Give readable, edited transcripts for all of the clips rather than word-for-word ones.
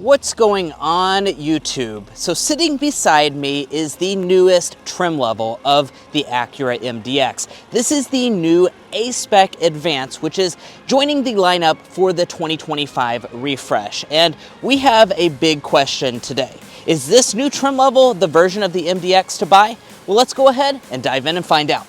What's going on, YouTube? So sitting beside me is the newest trim level of the Acura MDX. This is the new A-Spec Advance, which is joining the lineup for the 2025 refresh. And we have a big question today. Is this new trim level the version of the MDX to buy? Well, let's go ahead and dive in and find out.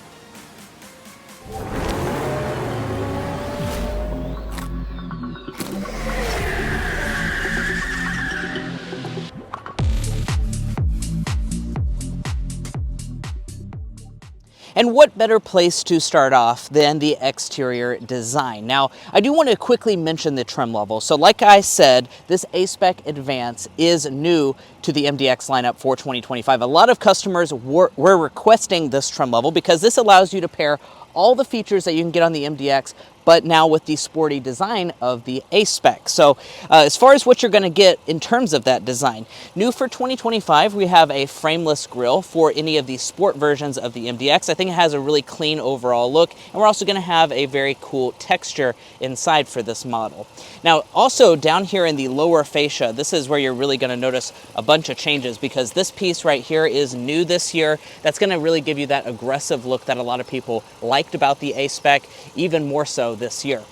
And what better place to start off than the exterior design? Now, I do want to quickly mention the trim level. So like I said, this A-Spec Advance is new to the MDX lineup for 2025. A lot of customers were requesting this trim level because this allows you to pair all the features that you can get on the MDX, but now with the sporty design of the A-Spec. So as far as what you're gonna get in terms of that design, new for 2025, we have a frameless grille for any of the sport versions of the MDX. I think it has a really clean overall look, and we're also gonna have a very cool texture inside for this model. Now, also down here in the lower fascia, this is where you're really gonna notice a bunch of changes because this piece right here is new this year. That's gonna really give you that aggressive look that a lot of people liked about the A-Spec, even more so this year.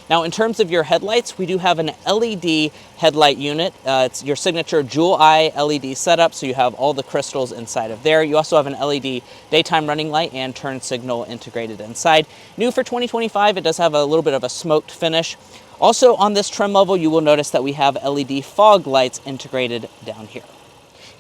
Now, in terms of your headlights, we do have an LED headlight unit. It's your signature jewel eye LED setup, so you have all the crystals inside of there. You also have an LED daytime running light and turn signal integrated inside. New for 2025, it does have a little bit of a smoked finish. Also on this trim level, you will notice that we have LED fog lights integrated down here.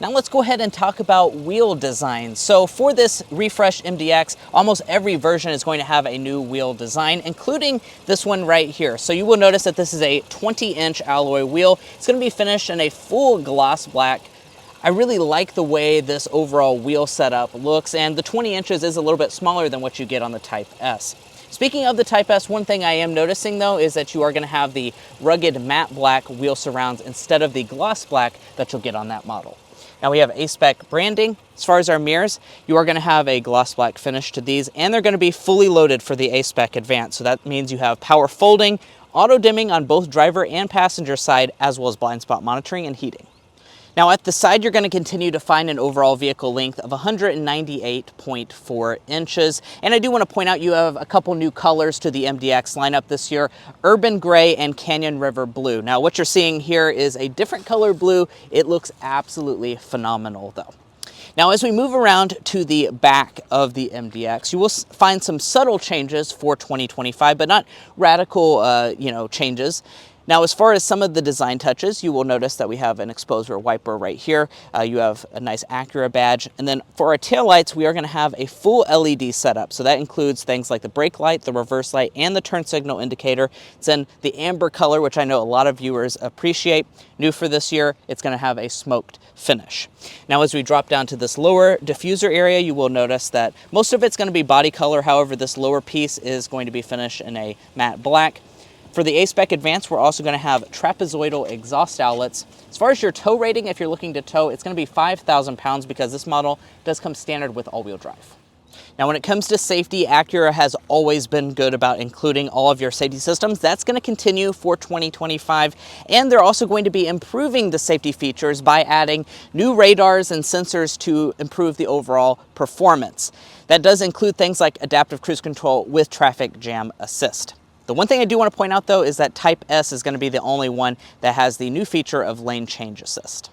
Now let's go ahead and talk about wheel design. So for this refreshed MDX, almost every version is going to have a new wheel design, including this one right here. So you will notice that this is a 20-inch alloy wheel. It's going to be finished in a full gloss black. I really like the way this overall wheel setup looks, and the 20 inches is a little bit smaller than what you get on the Type S. Speaking of the Type S, one thing I am noticing though is that you are going to have the rugged matte black wheel surrounds instead of the gloss black that you'll get on that model. Now we have A-Spec branding. As far as our mirrors, you are going to have a gloss black finish to these, and they're going to be fully loaded for the A-Spec Advance. So that means you have power folding, auto dimming on both driver and passenger side, as well as blind spot monitoring and heating. Now at the side, you're going to continue to find an overall vehicle length of 198.4 inches. And I do want to point out you have a couple new colors to the MDX lineup this year, Urban Gray and Canyon River Blue. Now what you're seeing here is a different color blue. It looks absolutely phenomenal though. Now as we move around to the back of the MDX, you will find some subtle changes for 2025, but not radical changes. Now, as far as some of the design touches, you will notice that we have an exposure wiper right here. You have a nice Acura badge. And then for our taillights, we are going to have a full LED setup. So that includes things like the brake light, the reverse light, and the turn signal indicator. It's in the amber color, which I know a lot of viewers appreciate. New for this year, it's going to have a smoked finish. Now, as we drop down to this lower diffuser area, you will notice that most of it's going to be body color. However, this lower piece is going to be finished in a matte black. For the A-Spec Advance, we're also going to have trapezoidal exhaust outlets. As far as your tow rating, if you're looking to tow, it's going to be 5,000 pounds because this model does come standard with all-wheel drive. Now, when it comes to safety, Acura has always been good about including all of your safety systems. That's going to continue for 2025, and they're also going to be improving the safety features by adding new radars and sensors to improve the overall performance. That does include things like adaptive cruise control with traffic jam assist. The one thing I do want to point out though is that Type S is going to be the only one that has the new feature of lane change assist.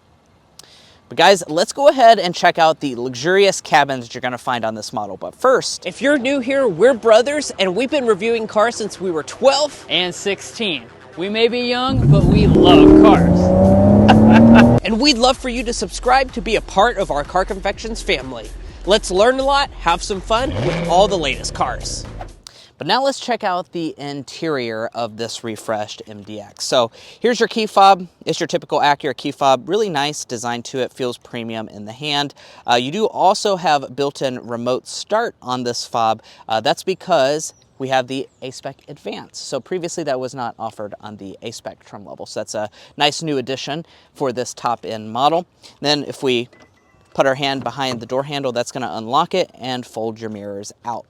But guys, let's go ahead and check out the luxurious cabins that you're going to find on this model. But first, if you're new here, we're brothers and we've been reviewing cars since we were 12 and 16. We may be young, but we love cars. And we'd love for you to subscribe to be a part of our Car Confections family. Let's learn a lot, have some fun with all the latest cars. But now let's check out the interior of this refreshed MDX. So here's your key fob. It's your typical Acura key fob. Really nice design to it, feels premium in the hand. You do also have built-in remote start on this fob. That's because we have the A-Spec Advance. So previously that was not offered on the A-Spec trim level. So that's a nice new addition for this top-end model. Then if we put our hand behind the door handle, that's going to unlock it and fold your mirrors out.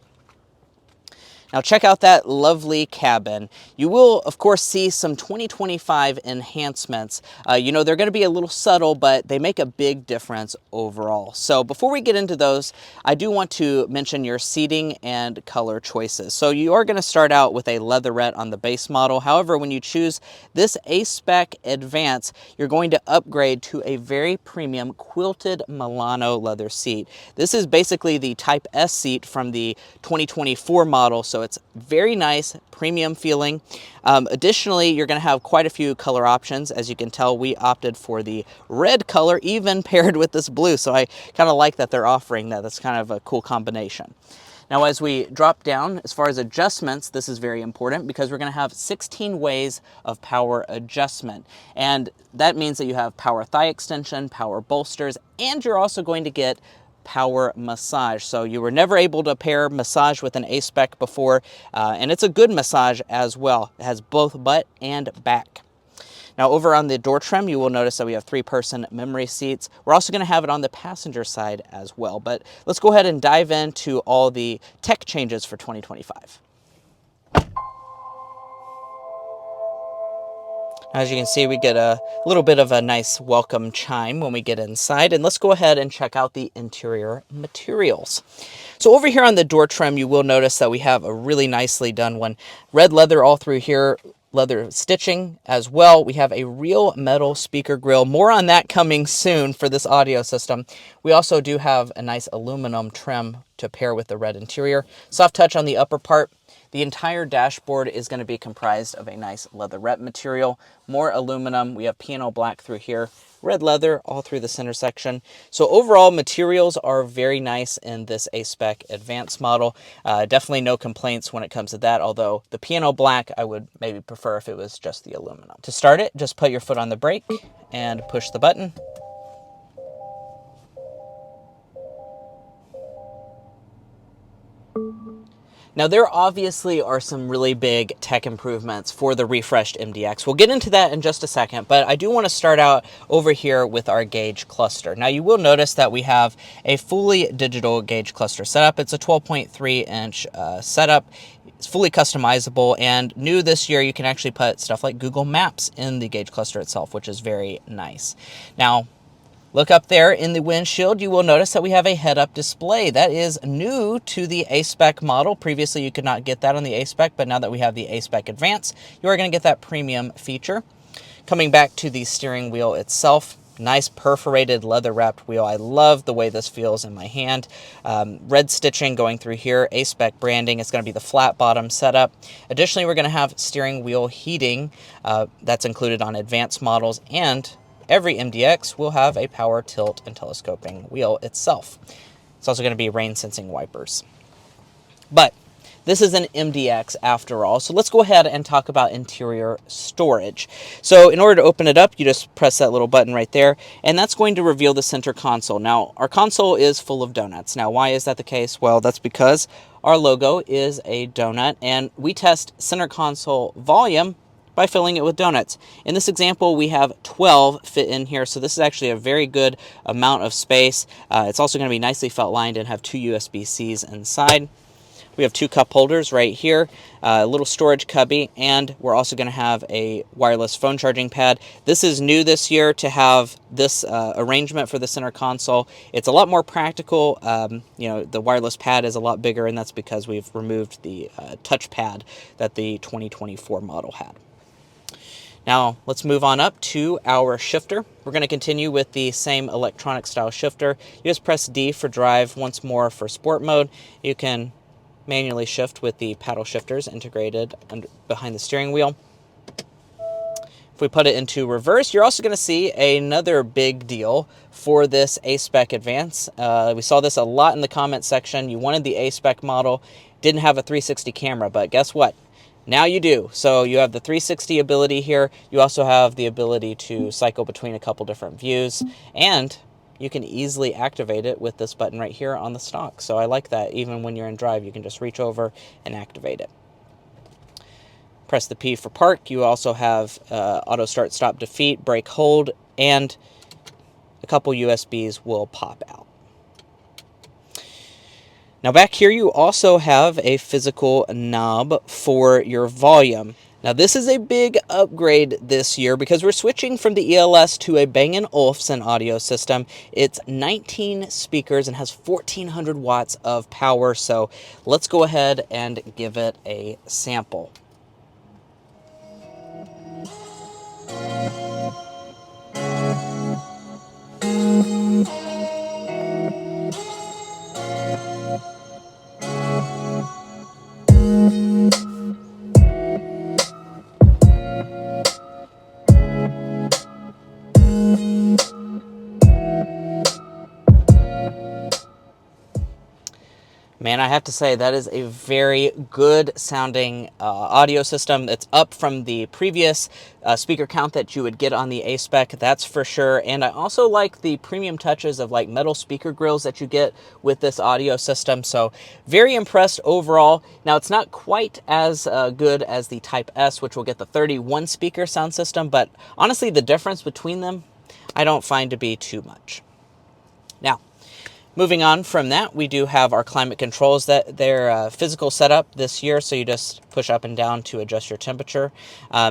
Now check out that lovely cabin. You will, of course, see some 2025 enhancements. You know, they're going to be a little subtle, but they make a big difference overall. So before we get into those, I do want to mention your seating and color choices. So you are going to start out with a leatherette on the base model. However, when you choose this A-Spec Advance, you're going to upgrade to a very premium quilted Milano leather seat. This is basically the Type S seat from the 2024 model, so it's very nice, premium feeling. Additionally, you're going to have quite a few color options. As you can tell, we opted for the red color, even paired with this blue, so I kind of like that they're offering that. That's kind of a cool combination. Now, as we drop down, as far as adjustments, this is very important because we're going to have 16 ways of power adjustment. And that means that you have power thigh extension, power bolsters, and you're also going to get power massage. So you were never able to pair massage with an A-Spec before, and it's a good massage as well. It has both butt and back. Now over on the door trim, you will notice that we have 3-person memory seats. We're also going to have it on the passenger side as well. But let's go ahead and dive into all the tech changes for 2025. As you can see, we get a little bit of a nice welcome chime when we get inside. And let's go ahead and check out the interior materials. So over here on the door trim, you will notice that we have a really nicely done one. Red leather all through here, leather stitching as well. We have a real metal speaker grill. More on that coming soon for this audio system. We also do have a nice aluminum trim to pair with the red interior. Soft touch on the upper part. The entire dashboard is going to be comprised of a nice leatherette material, more aluminum. We have piano black through here, red leather all through the center section. So overall, materials are very nice in this A-Spec Advance model. Definitely no complaints when it comes to that, although the piano black I would maybe prefer if it was just the aluminum. To start it, just put your foot on the brake and push the button. Now, there obviously are some really big tech improvements for the refreshed MDX. We'll get into that in just a second, but I do want to start out over here with our gauge cluster. Now, you will notice that we have a fully digital gauge cluster setup. It's a 12.3-inch setup. It's fully customizable, and new this year, you can actually put stuff like Google Maps in the gauge cluster itself, which is very nice. Now, look up there in the windshield, you will notice that we have a head-up display. That is new to the A-Spec model. Previously, you could not get that on the A-Spec, but now that we have the A-Spec Advance, you are going to get that premium feature. Coming back to the steering wheel itself, nice perforated leather-wrapped wheel. I love the way this feels in my hand. Red stitching going through here, A-Spec branding. It's going to be the flat bottom setup. Additionally, we're going to have steering wheel heating. That's included on advanced models, and every MDX will have a power tilt and telescoping wheel itself. It's also going to be rain sensing wipers. But this is an MDX after all, so let's go ahead and talk about interior storage. So in order to open it up, you just press that little button right there, and that's going to reveal the center console. Now, our console is full of donuts. Now, why is that the case? Well, that's because our logo is a donut, and we test center console volume by filling it with donuts. In this example, we have 12 fit in here, so this is actually a very good amount of space. It's also going to be nicely felt lined and have 2 USB-Cs inside. We have 2 cup holders right here, a little storage cubby, and we're also going to have a wireless phone charging pad. This is new this year to have this arrangement for the center console. It's a lot more practical. You know, the wireless pad is a lot bigger, and that's because we've removed the touch pad that the 2024 model had. Now, let's move on up to our shifter. We're going to continue with the same electronic style shifter. You just press D for drive, once more for sport mode. You can manually shift with the paddle shifters integrated behind the steering wheel. If we put it into reverse, you're also going to see another big deal for this A-Spec Advance. We saw this a lot in the comment section. You wanted the A-Spec model, didn't have a 360 camera, but guess what? Now you do. So you have the 360 ability here. You also have the ability to cycle between a couple different views, and you can easily activate it with this button right here on the stock. So I like that. Even when you're in drive, you can just reach over and activate it. Press the P for park. You also have auto start, stop, defeat, brake hold, and a couple USBs will pop out. Now back here you also have a physical knob for your volume. Now this is a big upgrade this year because we're switching from the ELS to a Bang & Olufsen audio system. It's 19 speakers and has 1400 watts of power, so let's go ahead and give it a sample. Man, I have to say that is a very good sounding audio system. It's up from the previous speaker count that you would get on the A-Spec, that's for sure. And I also like the premium touches of like metal speaker grills that you get with this audio system. So very impressed overall. Now it's not quite as good as the Type S, which will get the 31 speaker sound system, but honestly the difference between them I don't find to be too much. Now, moving on from that, we do have our climate controls. That they're physical setup this year, so you just push up and down to adjust your temperature.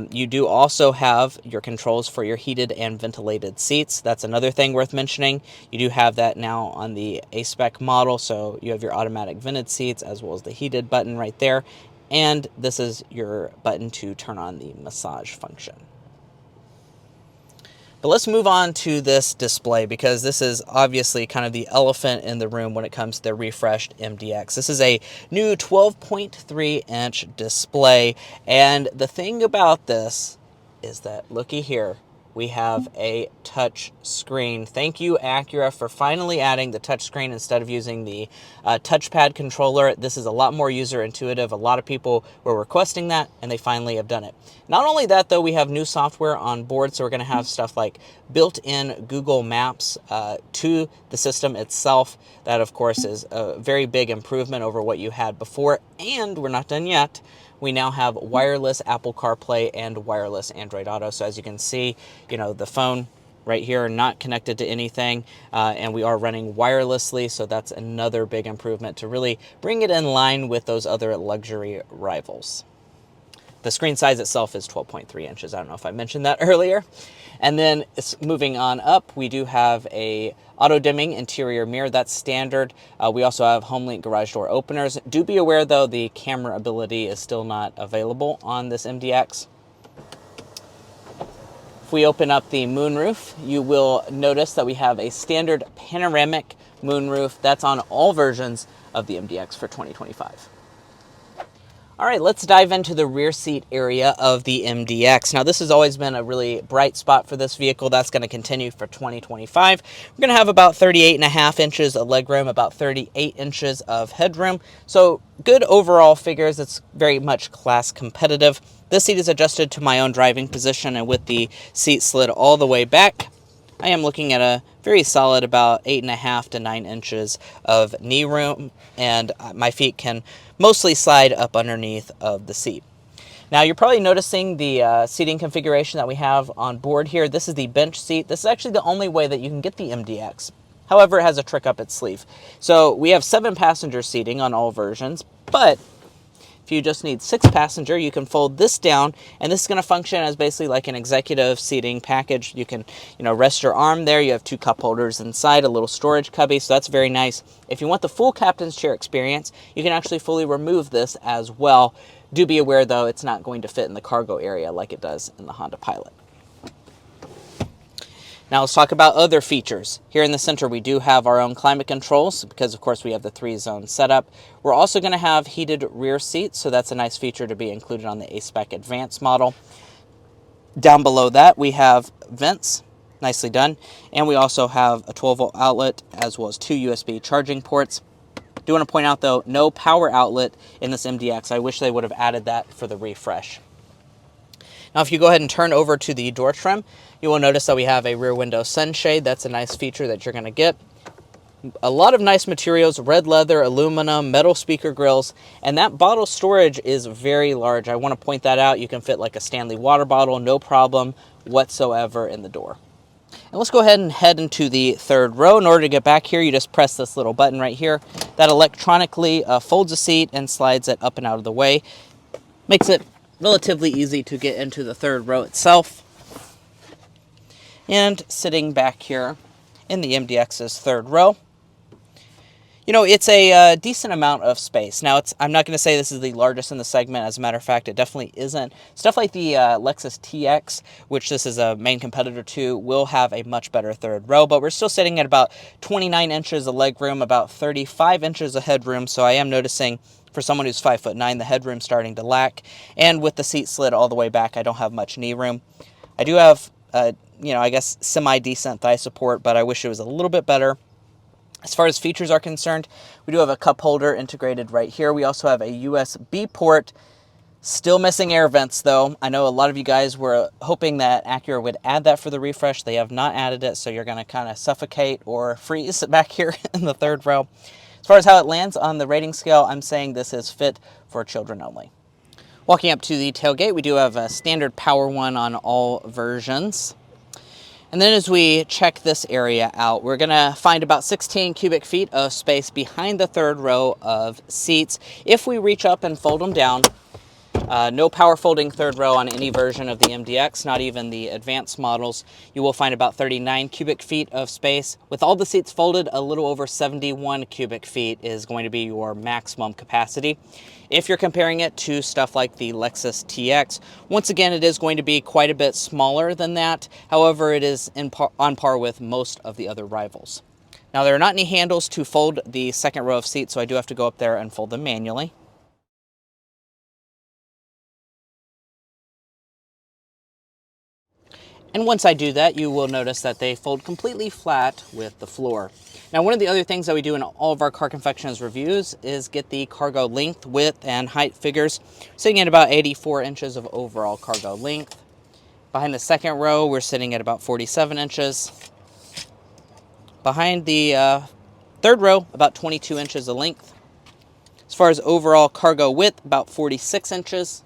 You do also have your controls for your heated and ventilated seats. That's another thing worth mentioning. You do have that now on the A-Spec model, so you have your automatic vented seats as well as the heated button right there. And this is your button to turn on the massage function. But let's move on to this display because this is obviously kind of the elephant in the room when it comes to the refreshed MDX. This is a new 12.3-inch display, and the thing about this is that, looky here, we have a touch screen. Thank you, Acura, for finally adding the touch screen instead of using the touchpad controller. This is a lot more user intuitive. A lot of people were requesting that, and they finally have done it. Not only that, though, we have new software on board, so we're going to have stuff like built-in Google Maps to the system itself. That, of course, is a very big improvement over what you had before, and we're not done yet. We now have wireless Apple CarPlay and wireless Android Auto. So as you can see, you know, the phone right here not connected to anything, and we are running wirelessly. So that's another big improvement to really bring it in line with those other luxury rivals. The screen size itself is 12.3 inches. I don't know if I mentioned that earlier. And then it's moving on up, we do have a auto-dimming interior mirror. That's standard. We also have HomeLink garage door openers. Do be aware, though, the camera ability is still not available on this MDX. If we open up the moonroof, you will notice that we have a standard panoramic moonroof. That's on all versions of the MDX for 2025. All right, let's dive into the rear seat area of the MDX. Now, this has always been a really bright spot for this vehicle. That's going to continue for 2025. We're going to have about 38.5 inches of legroom, about 38 inches of headroom. So good overall figures. It's very much class competitive. This seat is adjusted to my own driving position, and with the seat slid all the way back, I am looking at a very solid about 8.5 to 9 inches of knee room, and my feet can mostly slide up underneath of the seat. Now, you're probably noticing the seating configuration that we have on board here. This is the bench seat. This is actually the only way that you can get the MDX. However, it has a trick up its sleeve. So we have 7-passenger seating on all versions, but if you just need 6-passenger, you can fold this down, and this is going to function as basically like an executive seating package. You can, rest your arm there. You have 2 cup holders inside, a little storage cubby, so that's very nice. If you want the full captain's chair experience, you can actually fully remove this as well. Do be aware, though, it's not going to fit in the cargo area like it does in the Honda Pilot. Now let's talk about other features. Here in the center, we do have our own climate controls because, of course, we have the 3-zone setup. We're also going to have heated rear seats, so that's a nice feature to be included on the A-Spec Advanced model. Down below that, we have vents, nicely done, and we also have a 12-volt outlet as well as 2 USB charging ports. Do want to point out, though, no power outlet in this MDX. I wish they would have added that for the refresh. Now, if you go ahead and turn over to the door trim, you will notice that we have a rear window sunshade. That's a nice feature that you're going to get. A lot of nice materials, red leather, aluminum, metal speaker grills, and that bottle storage is very large. I want to point that out. You can fit like a Stanley water bottle, no problem whatsoever in the door. And let's go ahead and head into the third row. In order to get back here, you just press this little button right here that electronically folds a seat and slides it up and out of the way. Makes it relatively easy to get into the third row itself. And sitting back here in the MDX's third row, you know, it's a decent amount of space. Now, I'm not going to say this is the largest in the segment. As a matter of fact, it definitely isn't. Stuff like the Lexus TX, which this is a main competitor to, will have a much better third row, but we're still sitting at about 29 inches of leg room, about 35 inches of headroom, so I am noticing for someone who's 5'9", the headroom starting to lack, and with the seat slid all the way back, I don't have much knee room. I do have, you know, I guess semi-decent thigh support, but I wish it was a little bit better. As far as features are concerned, we do have a cup holder integrated right here. We also have a USB port. Still missing air vents, though. I know a lot of you guys were hoping that Acura would add that for the refresh. They have not added it, so you're going to kind of suffocate or freeze back here in the third row. As far as how it lands on the rating scale, I'm saying this is fit for children only. Walking up to the tailgate, we do have a standard power one on all versions. And then as we check this area out, we're going to find about 16 cubic feet of space behind the third row of seats. If we reach up and fold them down, no power folding third row on any version of the MDX, not even the advanced models. You will find about 39 cubic feet of space. With all the seats folded, a little over 71 cubic feet is going to be your maximum capacity. If you're comparing it to stuff like the Lexus TX, once again, it is going to be quite a bit smaller than that. However, it is on par with most of the other rivals. Now, there are not any handles to fold the second row of seats, so I do have to go up there and fold them manually. And once I do that, you will notice that they fold completely flat with the floor. Now, one of the other things that we do in all of our Car Confections reviews is get the cargo length, width, and height figures, sitting at about 84 inches of overall cargo length. Behind the second row, we're sitting at about 47 inches. Behind the third row, about 22 inches of length. As far as overall cargo width, about 46 inches.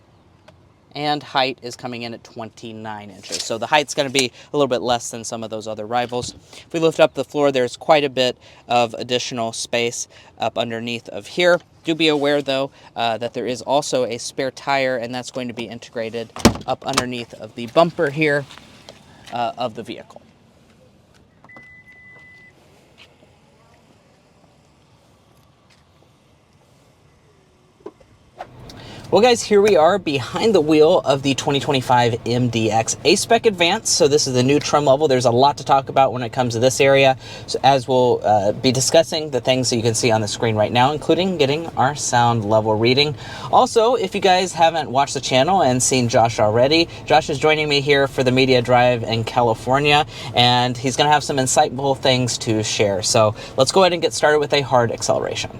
And height is coming in at 29 inches. So the height's going to be a little bit less than some of those other rivals. If we lift up the floor, there's quite a bit of additional space up underneath of here. Do be aware, though, that there is also a spare tire, and that's going to be integrated up underneath of the bumper here of the vehicle. Well, guys, here we are behind the wheel of the 2025 MDX A-Spec Advance. So this is the new trim level. There's a lot to talk about when it comes to this area. So as we'll be discussing the things that you can see on the screen right now, including getting our sound level reading. Also, if you guys haven't watched the channel and seen Josh already, Josh is joining me here for the media drive in California, and he's going to have some insightful things to share. So let's go ahead and get started with a hard acceleration.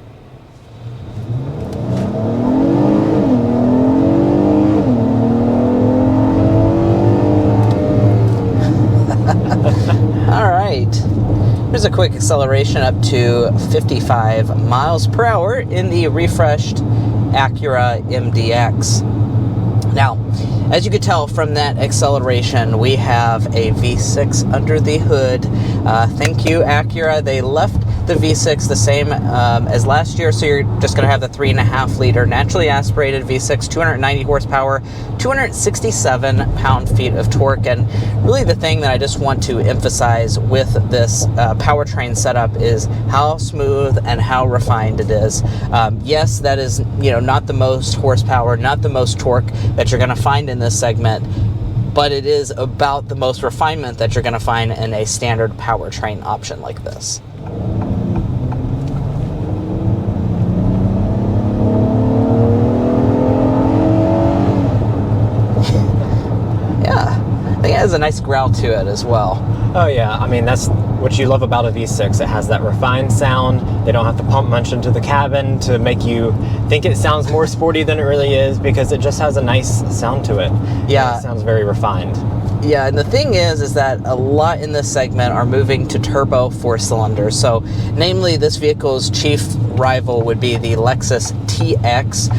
Here's a quick acceleration up to 55 miles per hour in the refreshed Acura MDX. Now, as you can tell from that acceleration, we have a V6 under the hood. Thank you, Acura. They left the V6 the same as last year, so you're just going to have the 3.5-liter naturally aspirated V6, 290 horsepower, 267 pound-feet of torque. And really the thing that I just want to emphasize with this powertrain setup is how smooth and how refined it is. Yes, that is, you know, not the most horsepower, not the most torque that you're going to find in this segment, but it is about the most refinement that you're going to find in a standard powertrain option like this. It has a nice growl to it as well. Oh yeah, I mean, that's what you love about a V6. It has that refined sound. They don't have to pump much into the cabin to make you think it sounds more sporty than it really is, because it just has a nice sound to it. Yeah. It sounds very refined. Yeah, and the thing is that a lot in this segment are moving to turbo 4-cylinders. So, namely, this vehicle's chief rival would be the Lexus TX.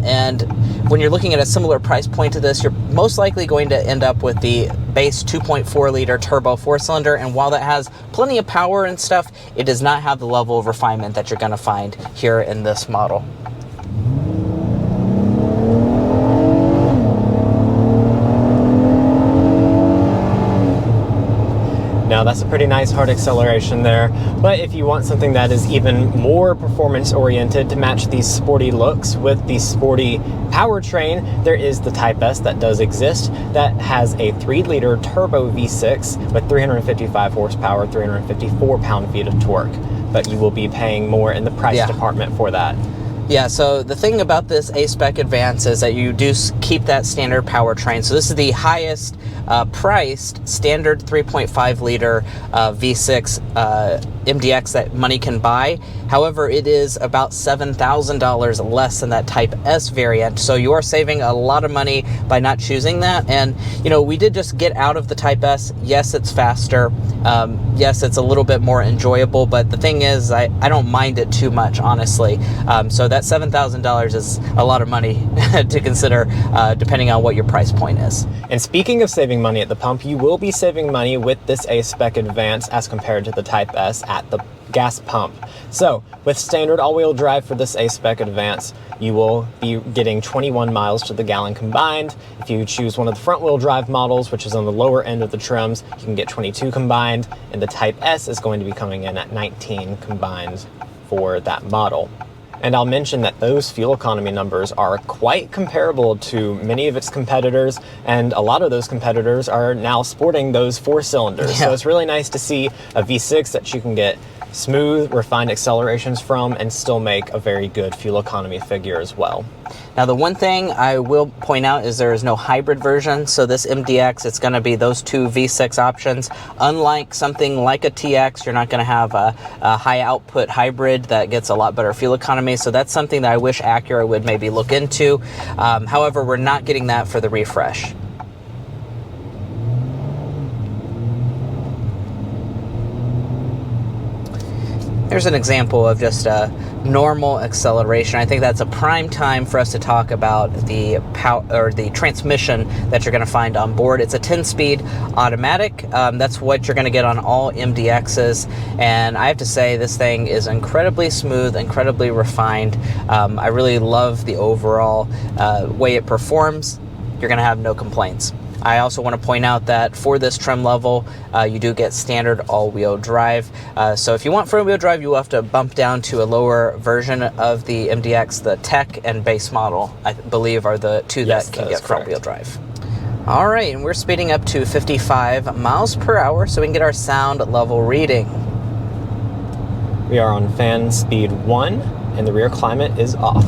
And when you're looking at a similar price point to this, you're most likely going to end up with the base 2.4-liter turbo 4-cylinder. And while that has plenty of power and stuff, it does not have the level of refinement that you're going to find here in this model. Now that's a pretty nice hard acceleration there, but if you want something that is even more performance oriented to match these sporty looks with the sporty powertrain, there is the Type S that does exist that has a 3-liter turbo V6 with 355 horsepower, 354 pound-feet of torque, but you will be paying more in the price department for that. Yeah, so the thing about this A-Spec Advance is that you do keep that standard powertrain. So this is the highest priced standard 3.5-liter V6 MDX that money can buy. However, it is about $7,000 less than that Type S variant. So you are saving a lot of money by not choosing that. And, you know, we did just get out of the Type S. Yes, it's faster. Yes, it's a little bit more enjoyable. But the thing is, I don't mind it too much, honestly. So that $7,000 is a lot of money to consider, depending on what your price point is. And speaking of saving money at the pump, you will be saving money with this A-Spec Advance as compared to the Type S at the gas pump. So with standard all-wheel drive for this A-Spec Advance, you will be getting 21 miles to the gallon combined. If you choose one of the front-wheel drive models, which is on the lower end of the trims, you can get 22 combined, and the Type S is going to be coming in at 19 combined for that model. And I'll mention that those fuel economy numbers are quite comparable to many of its competitors, and a lot of those competitors are now sporting those 4-cylinders. Yeah. So it's really nice to see a V6 that you can get smooth, refined accelerations from and still make a very good fuel economy figure as well. Now, the one thing I will point out is there is no hybrid version. So this MDX, it's going to be those two V6 options. Unlike something like a TX, you're not going to have a high output hybrid that gets a lot better fuel economy. So that's something that I wish Acura would maybe look into. However, we're not getting that for the refresh. Here's an example of just a normal acceleration. I think that's a prime time for us to talk about the the transmission that you're going to find on board. It's a 10-speed automatic. That's what you're going to get on all MDXs, and I have to say this thing is incredibly smooth, incredibly refined. I really love the overall way it performs. You're going to have no complaints. I also want to point out that for this trim level, you do get standard all-wheel drive. So if you want front-wheel drive, you will have to bump down to a lower version of the MDX. The Tech and base model, I believe, are the two that can get front-wheel drive. All right, and we're speeding up to 55 miles per hour so we can get our sound level reading. We are on fan speed 1, and the rear climate is off.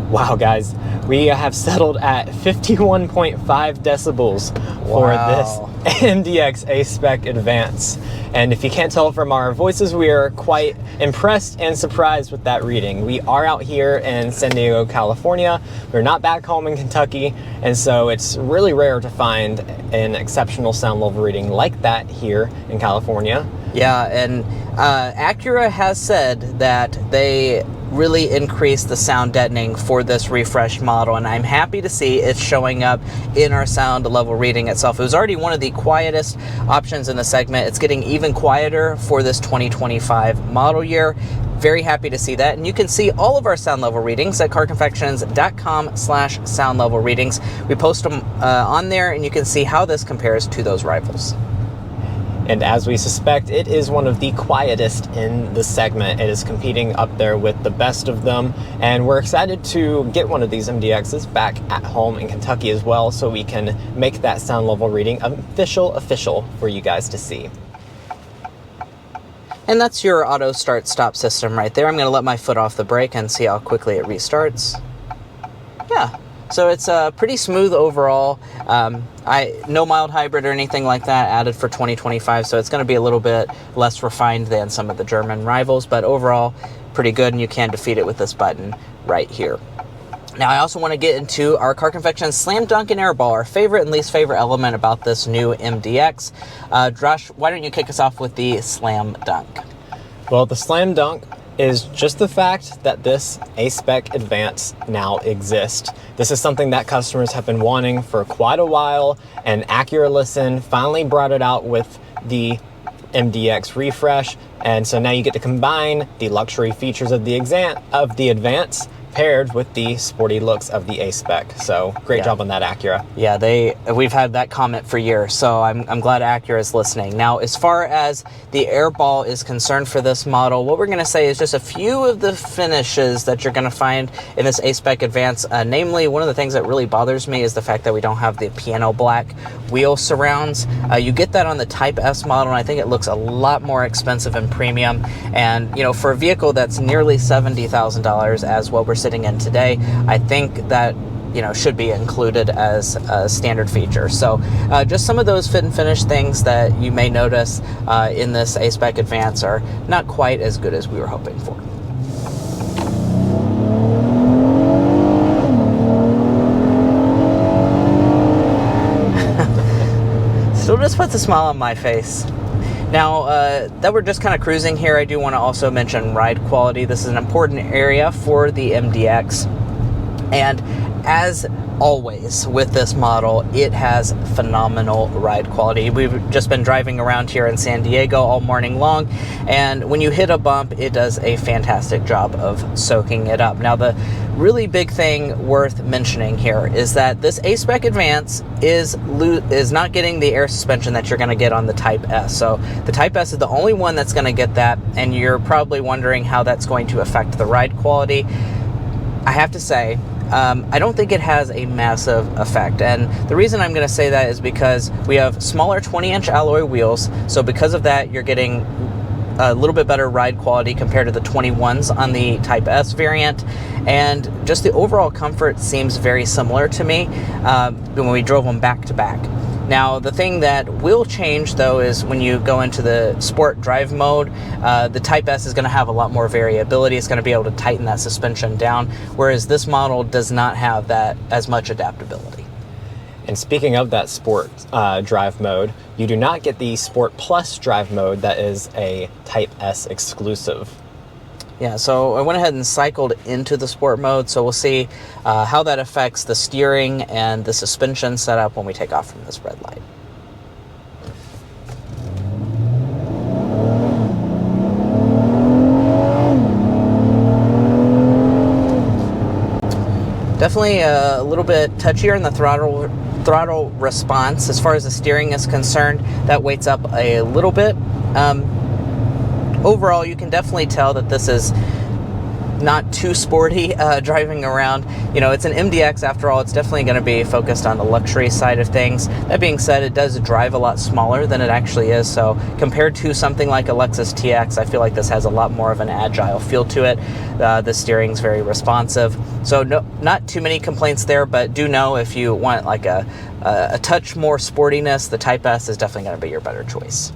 Wow, guys, we have settled at 51.5 decibels for this MDX A-Spec Advance. And if you can't tell from our voices, we are quite impressed and surprised with that reading. We are out here in San Diego, California. We're not back home in Kentucky, and so it's really rare to find an exceptional sound level reading like that here in California. Yeah, and Acura has said that they really increased the sound deadening for this refresh model, and I'm happy to see it's showing up in our sound level reading itself. It was already one of the quietest options in the segment. It's getting even quieter for this 2025 model year. Very happy to see that. And you can see all of our sound level readings at carconfections.com/sound level readings. We post them on there, and you can see how this compares to those rivals. And as we suspect, it is one of the quietest in the segment. It is competing up there with the best of them, and we're excited to get one of these MDXs back at home in Kentucky as well, so we can make that sound level reading official for you guys to see. And that's your auto start stop system right there. I'm going to let my foot off the brake and see how quickly it restarts. Yeah, So it's pretty smooth overall. No mild hybrid or anything like that added for 2025, so it's going to be a little bit less refined than some of the German rivals, but overall pretty good, and you can defeat it with this button right here. Now, I also want to get into our Car Confections Slam Dunk and Airball, our favorite and least favorite element about this new MDX. Josh, why don't you kick us off with the Slam Dunk? Well, the Slam Dunk is just the fact that this A-Spec Advance now exists. This is something that customers have been wanting for quite a while, and Acura finally brought it out with the MDX refresh, and so now you get to combine the luxury features of the Advance paired with the sporty looks of the A-Spec. So great job on that, Acura. Yeah, we've had that comment for years, so I'm glad Acura is listening. Now, as far as the airball is concerned for this model, what we're going to say is just a few of the finishes that you're going to find in this A-Spec Advance. Namely, one of the things that really bothers me is the fact that we don't have the piano black wheel surrounds. You get that on the Type S model, and I think it looks a lot more expensive and premium. And, you know, for a vehicle that's nearly $70,000 as what we're sitting in today, I think that, you know, should be included as a standard feature. So just some of those fit and finish things that you may notice in this A-Spec Advance are not quite as good as we were hoping for. Still just puts a smile on my face. Now, that we're just kind of cruising here, I do want to also mention ride quality. This is an important area for the MDX. And as always with this model, it has phenomenal ride quality. We've just been driving around here in San Diego all morning long, and when you hit a bump, it does a fantastic job of soaking it up. Now, the really big thing worth mentioning here is that this A-Spec Advance is not getting the air suspension that you're going to get on the Type S. So the Type S is the only one that's going to get that, and you're probably wondering how that's going to affect the ride quality. I have to say, I don't think it has a massive effect, and the reason I'm going to say that is because we have smaller 20-inch alloy wheels, so because of that you're getting a little bit better ride quality compared to the 21s on the Type S variant, and just the overall comfort seems very similar to me when we drove them back to back. Now, the thing that will change, though, is when you go into the sport drive mode, the Type S is going to have a lot more variability. It's going to be able to tighten that suspension down, whereas this model does not have that as much adaptability. And speaking of that sport drive mode, you do not get the Sport Plus drive mode that is a Type S exclusive. Yeah, so I went ahead and cycled into the sport mode, so we'll see how that affects the steering and the suspension setup when we take off from this red light. Definitely a little bit touchier in the throttle response. As far as the steering is concerned, that weights up a little bit. Overall, you can definitely tell that this is not too sporty driving around. You know, it's an MDX after all. It's definitely going to be focused on the luxury side of things. That being said, it does drive a lot smaller than it actually is. So compared to something like a Lexus TX, I feel like this has a lot more of an agile feel to it. The steering's very responsive. So not too many complaints there, but do know if you want like a touch more sportiness, the Type S is definitely going to be your better choice.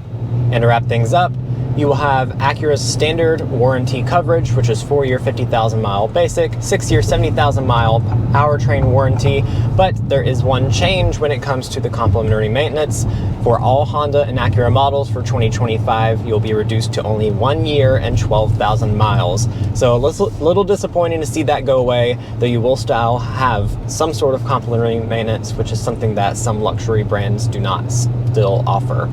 And to wrap things up, you will have Acura's standard warranty coverage, which is 4-year 50,000 mile basic, 6-year 70,000 mile powertrain warranty, but there is one change when it comes to the complimentary maintenance. For all Honda and Acura models for 2025, you'll be reduced to only 1 year and 12,000 miles. So a little disappointing to see that go away, though you will still have some sort of complimentary maintenance, which is something that some luxury brands do not still offer.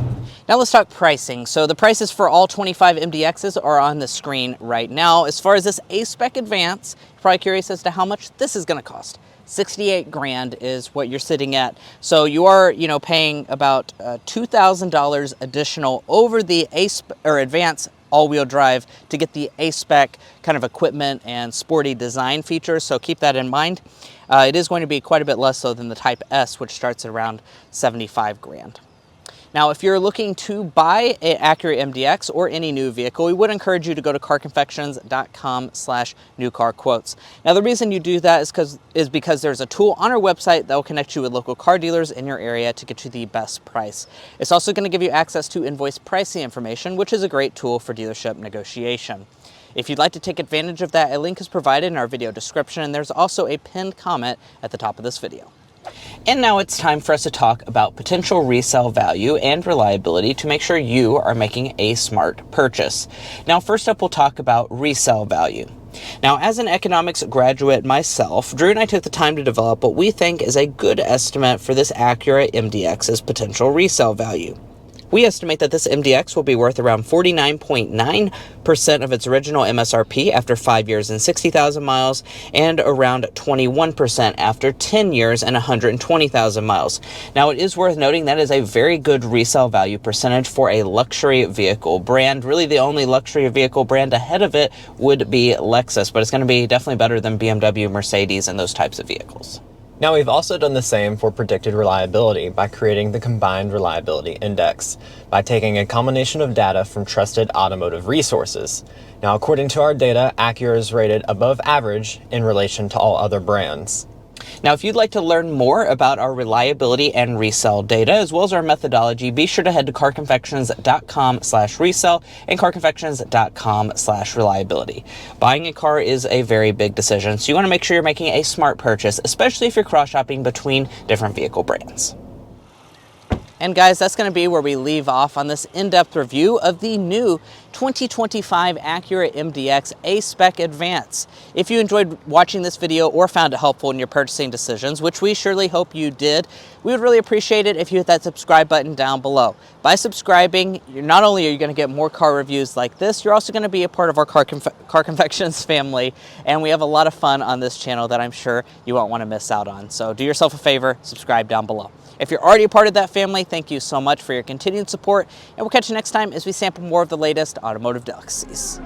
Now let's talk pricing. So the prices for all 25 MDXs are on the screen right now. As far as this A-Spec Advance, you're probably curious as to how much this is going to cost. 68 grand is what you're sitting at. So you are, you know, paying about $2,000 additional over the Advance all-wheel drive to get the A-Spec kind of equipment and sporty design features. So keep that in mind. It is going to be quite a bit less so than the Type S, which starts at around 75 grand. Now, if you're looking to buy an Acura MDX or any new vehicle, we would encourage you to go to carconfections.com/newcarquotes. Now, the reason you do that is because there's a tool on our website that will connect you with local car dealers in your area to get you the best price. It's also going to give you access to invoice pricing information, which is a great tool for dealership negotiation. If you'd like to take advantage of that, a link is provided in our video description, and there's also a pinned comment at the top of this video. And now it's time for us to talk about potential resale value and reliability to make sure you are making a smart purchase. Now, first up, we'll talk about resale value. Now, as an economics graduate myself, Drew and I took the time to develop what we think is a good estimate for this Acura MDX's potential resale value. We estimate that this MDX will be worth around 49.9% of its original MSRP after 5 years and 60,000 miles, and around 21% after 10 years and 120,000 miles. Now, it is worth noting that is a very good resale value percentage for a luxury vehicle brand. Really, the only luxury vehicle brand ahead of it would be Lexus, but it's going to be definitely better than BMW, Mercedes, and those types of vehicles. Now, we've also done the same for predicted reliability by creating the Combined Reliability Index by taking a combination of data from trusted automotive resources. Now, according to our data, Acura is rated above average in relation to all other brands. Now, if you'd like to learn more about our reliability and resale data, as well as our methodology, be sure to head to carconfections.com/resale and carconfections.com/reliability. Buying a car is a very big decision, so you want to make sure you're making a smart purchase, especially if you're cross-shopping between different vehicle brands. And guys, that's going to be where we leave off on this in-depth review of the new 2025 Acura MDX A-Spec Advance. If you enjoyed watching this video or found it helpful in your purchasing decisions, which we surely hope you did, we would really appreciate it if you hit that subscribe button down below. By subscribing, not only are you going to get more car reviews like this, you're also going to be a part of our Car Confections family, and we have a lot of fun on this channel that I'm sure you won't want to miss out on. So do yourself a favor, subscribe down below. If you're already a part of that family, thank you so much for your continued support, and we'll catch you next time as we sample more of the latest automotive delicacies.